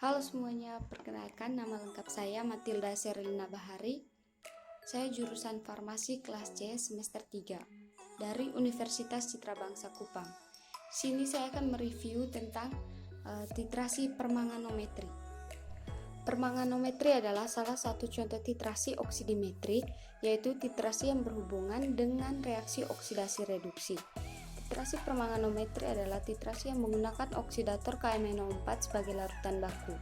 Halo semuanya, perkenalkan nama lengkap saya Matilda Serlina Bahari. Saya jurusan Farmasi kelas C semester 3 dari Universitas Citra Bangsa Kupang. Di sini saya akan mereview tentang titrasi permanganometri. Permanganometri adalah salah satu contoh titrasi oksidimetri, yaitu titrasi yang berhubungan dengan reaksi oksidasi reduksi. Titrasi permanganometri adalah titrasi yang menggunakan oksidator KMnO4 sebagai larutan baku.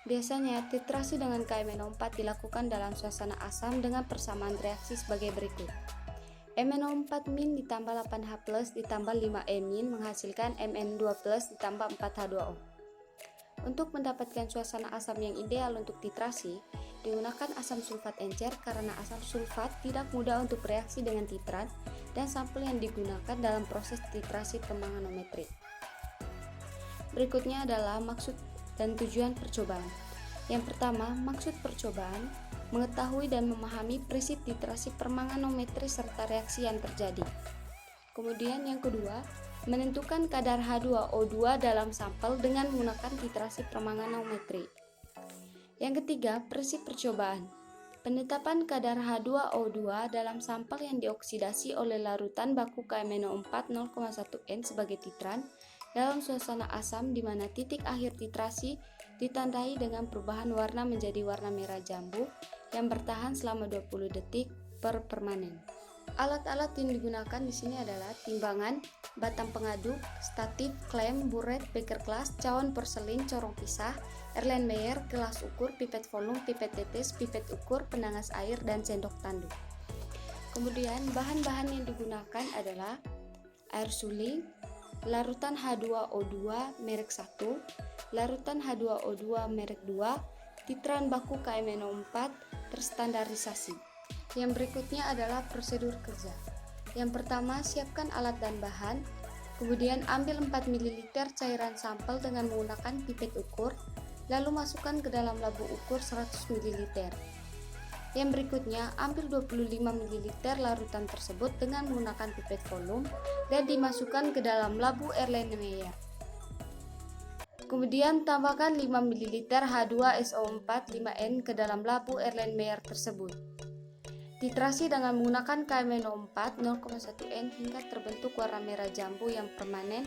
Biasanya, titrasi dengan KMnO4 dilakukan dalam suasana asam dengan persamaan reaksi sebagai berikut. MnO4- ditambah 8H+ ditambah 5E- menghasilkan Mn2+ ditambah 4H2O. Untuk mendapatkan suasana asam yang ideal untuk titrasi, digunakan asam sulfat encer karena asam sulfat tidak mudah untuk bereaksi dengan titrat dan sampel yang digunakan dalam proses titrasi permanganometri. Berikutnya adalah maksud dan tujuan percobaan. Yang pertama, maksud percobaan mengetahui dan memahami prinsip titrasi permanganometri serta reaksi yang terjadi. Kemudian yang kedua, menentukan kadar H2O2 dalam sampel dengan menggunakan titrasi permanganometri. Yang ketiga, prinsip percobaan. Penetapan kadar H2O2 dalam sampel yang dioksidasi oleh larutan baku KMnO4 0,1N sebagai titran dalam suasana asam di mana titik akhir titrasi ditandai dengan perubahan warna menjadi warna merah jambu yang bertahan selama 20 detik per permanen. Alat-alat yang digunakan di sini adalah timbangan, batang pengaduk, statif, klem, buret, beker gelas, cawan porselin, corong pisah, Erlenmeyer, gelas ukur, pipet volume, pipet tetes, pipet ukur, penangas air, dan sendok tanduk. Kemudian bahan-bahan yang digunakan adalah air suling, larutan H2O2 merek 1, larutan H2O2 merek 2, titran baku KMnO4 terstandarisasi. Yang berikutnya adalah prosedur kerja. Yang pertama, siapkan alat dan bahan, kemudian ambil 4 ml cairan sampel dengan menggunakan pipet ukur, lalu masukkan ke dalam labu ukur 100 ml. Yang berikutnya, ambil 25 ml larutan tersebut dengan menggunakan pipet volume dan dimasukkan ke dalam labu Erlenmeyer. Kemudian tambahkan 5 ml H2SO4 5N ke dalam labu Erlenmeyer tersebut. Titrasi dengan menggunakan KMnO4 0,1N hingga terbentuk warna merah jambu yang permanen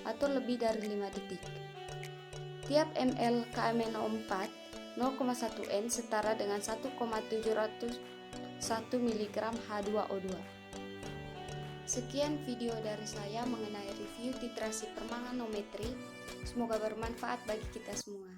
atau lebih dari 5 detik. Tiap ml KMnO4 0,1N setara dengan 1,701 mg H2O2. Sekian video dari saya mengenai review titrasi permanganometri. Semoga bermanfaat bagi kita semua.